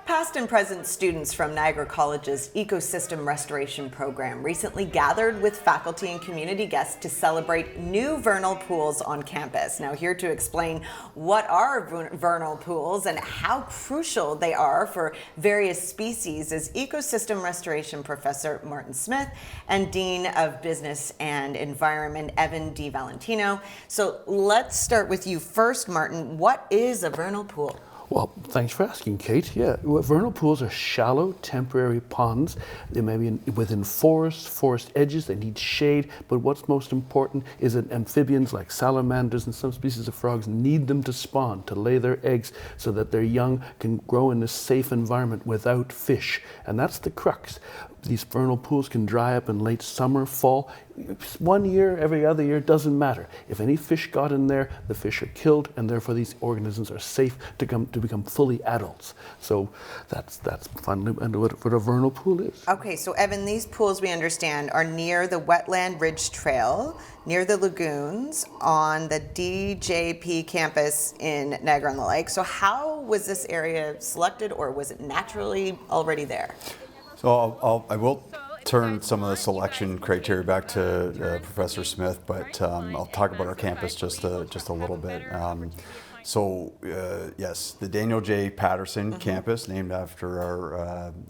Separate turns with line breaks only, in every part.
Past and present students from Niagara College's Ecosystem Restoration Program recently gathered with faculty and community guests to celebrate new vernal pools on campus. Now, here to explain what are vernal pools and how crucial they are for various species is Ecosystem Restoration Professor Martin Smith and Dean of Business and Environment Evan DiValentino. So let's start with you first, Martin. What is a vernal pool?
Well, thanks for asking, Kate. Yeah, vernal pools are shallow, temporary ponds. They may be within forest edges. They need shade, but what's most important is that amphibians like salamanders and some species of frogs need them to spawn, to lay their eggs, so that their young can grow in a safe environment without fish. And that's the crux. These vernal pools can dry up in late summer, fall. 1 year, every other year, doesn't matter. If any fish got in there, the fish are killed, and therefore these organisms are safe to become fully adults. So that's fundamentally what a vernal pool is.
Okay, so Evan, these pools we understand are near the Wetland Ridge Trail, near the lagoons, on the DJP campus in Niagara-on-the-Lake. So how was this area selected, or was it naturally already there?
So I will turn some of the selection criteria back to Professor Smith, but I'll talk about our campus just a little bit. Yes, the Daniel J. Patterson campus, named after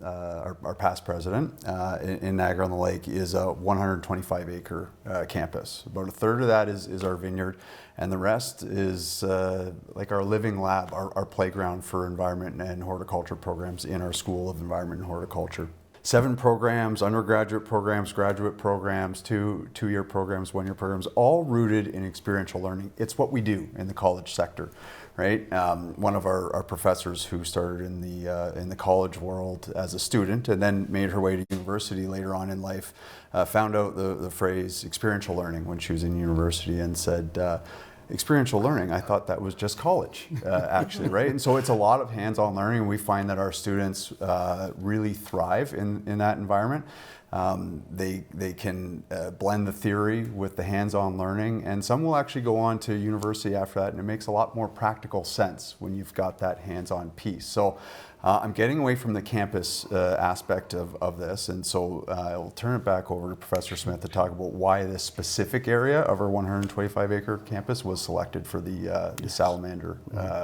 our past president in Niagara-on-the-Lake, is a 125-acre campus. About a third of that is our vineyard, and the rest is like our living lab, our playground for environment and horticulture programs in our School of Environment and Horticulture. 7 programs, undergraduate programs, graduate programs, two-year programs, one-year programs, all rooted in experiential learning. It's what we do in the college sector, right? One of our professors who started in the college world as a student and then made her way to university later on in life, found out the phrase experiential learning when she was in university and said, experiential learning, I thought that was just college, actually, right? And so it's a lot of hands-on learning. We find that our students really thrive in that environment. They can blend the theory with the hands-on learning, and some will actually go on to university after that, and it makes a lot more practical sense when you've got that hands-on piece. So I'm getting away from the campus aspect of this, and so I'll turn it back over to Professor Smith to talk about why this specific area of our 125-acre campus was selected for the salamander.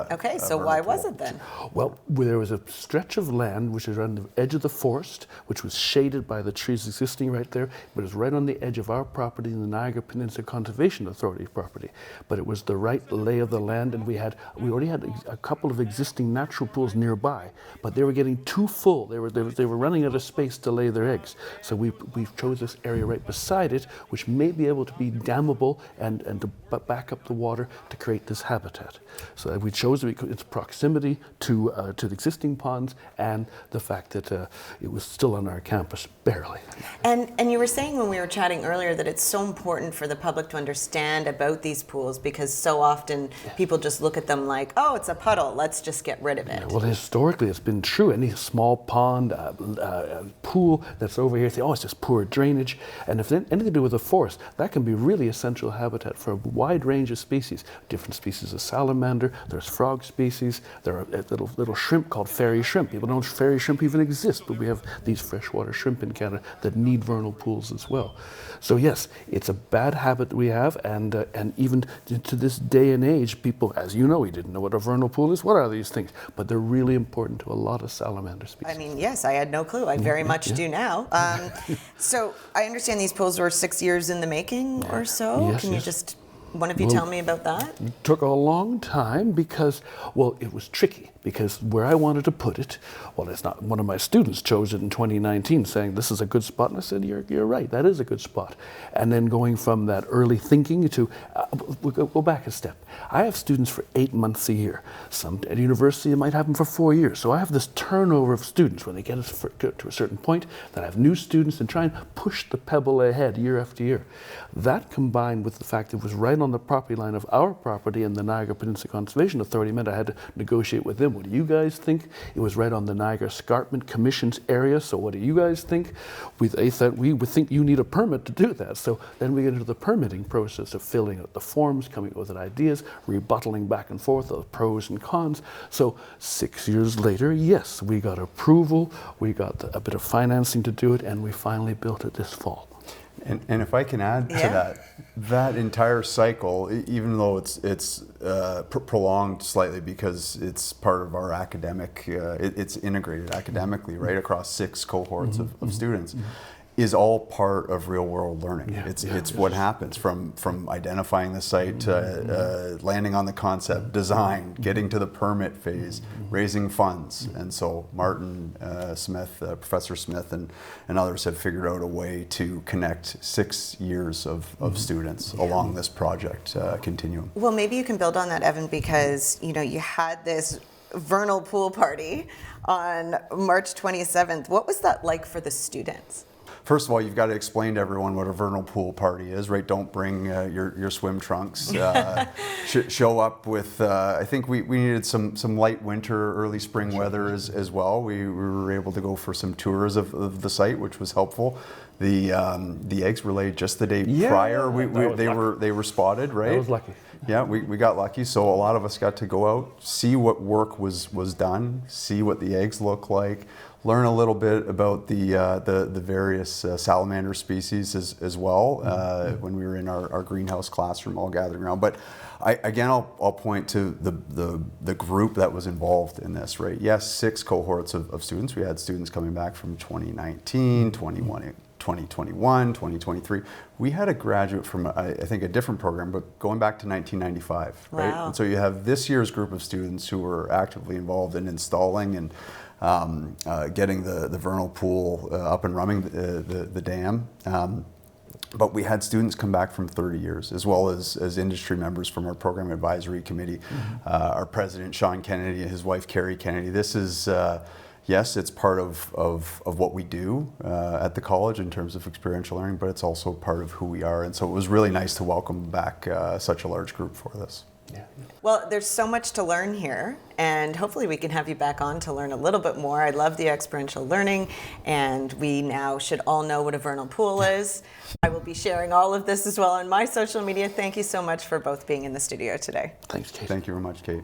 Okay, so why was it then?
Well, there was a stretch of land which is on the edge of the forest, which was shaded by the trees existing right there, but it was right on the edge of our property, in the Niagara Peninsula Conservation Authority property. But it was the right lay of the land, and we already had a couple of existing natural pools nearby, but they were getting too full. They were running out of space to lay their eggs. So we chose this area right beside it, which may be able to be dammable and to back up the water to create this habitat. So we chose its proximity to the existing ponds and the fact that it was still on our campus, barely.
And you were saying when we were chatting earlier that it's so important for the public to understand about these pools, because so often people just look at them like, oh, it's a puddle, let's just get rid of it.
Yeah, well, historically it's been true. Any small pond, pool that's over here, say, oh, it's just poor drainage. And if it's anything to do with a forest, that can be really essential habitat for a wide range of species. Different species of salamander, there's frog species, there are little shrimp called fairy shrimp. People don't know fairy shrimp even exist, but we have these freshwater shrimp in Canada that need vernal pools as well. So yes, it's a bad habit we have, and even to this day and age, people, as you know, we didn't know what a vernal pool is. What are these things? But they're really important to a lot of salamander species.
I mean, yes, I had no clue. I very much do now. So I understand these pools were 6 years in the making or so.
Yes,
Can you just, one of you tell me about that?
It took a long time because, well, it was tricky. Because where I wanted to put it, well, it's not. One of my students chose it in 2019, saying this is a good spot, and I said, you're right, that is a good spot. And then going from that early thinking to, we'll go back a step. I have students for 8 months a year. Some at university, it might happen for 4 years. So I have this turnover of students when they get to a certain point, that I have new students and try and push the pebble ahead year after year. That combined with the fact that it was right on the property line of our property and the Niagara Peninsula Conservation Authority meant I had to negotiate with them. What do you guys think? It was right on the Niagara Escarpment Commission's area, so what do you guys think? They thought we would think you need a permit to do that. So then we get into the permitting process of filling out the forms, coming up with ideas, rebuttaling back and forth of pros and cons. So 6 years later, yes, we got approval, we got a bit of financing to do it, and we finally built it this fall.
And if I can add to that entire cycle, even though it's prolonged slightly because it's part of our academic, it's integrated academically, right, across 6 cohorts of students, is all part of real world learning. It's what happens from identifying the site to landing on the concept, design, getting to the permit phase, raising funds. And so Martin Smith, Professor Smith and others have figured out a way to connect 6 years of students along this project continuum.
Well, maybe you can build on that, Evan, because you had this vernal pool party on March 27th. What was that like for the students?
First of all, you've got to explain to everyone what a vernal pool party is, right? Don't bring your swim trunks. Show up with, I think we needed some light winter, early spring weather as well. We were able to go for some tours of the site, which was helpful. The eggs were laid just the day prior. They were spotted, right?
I was lucky.
Yeah, we got lucky. So a lot of us got to go out, see what work was done, see what the eggs look like, learn a little bit about the various salamander species as well when we were in our greenhouse classroom all gathered around. But I'll point to the group that was involved in this, right? Yes, 6 cohorts of students. We had students coming back from 2019, 2021, 2023. We had a graduate from, I think, a different program, but going back to 1995, right?
Wow.
And so you have this year's group of students who were actively involved in installing and getting the vernal pool up and running, the dam. But we had students come back from 30 years, as well as industry members from our program advisory committee. Our president, Sean Kennedy, and his wife, Carrie Kennedy. This is, yes, it's part of what we do at the college in terms of experiential learning, but it's also part of who we are. And so it was really nice to welcome back such a large group for this.
Well, there's so much to learn here, and hopefully we can have you back on to learn a little bit more. I love the experiential learning, and we now should all know what a vernal pool is. I will be sharing all of this as well on my social media. Thank you so much for both being in the studio today.
Thanks, Kate.
Thank you very much, Kate.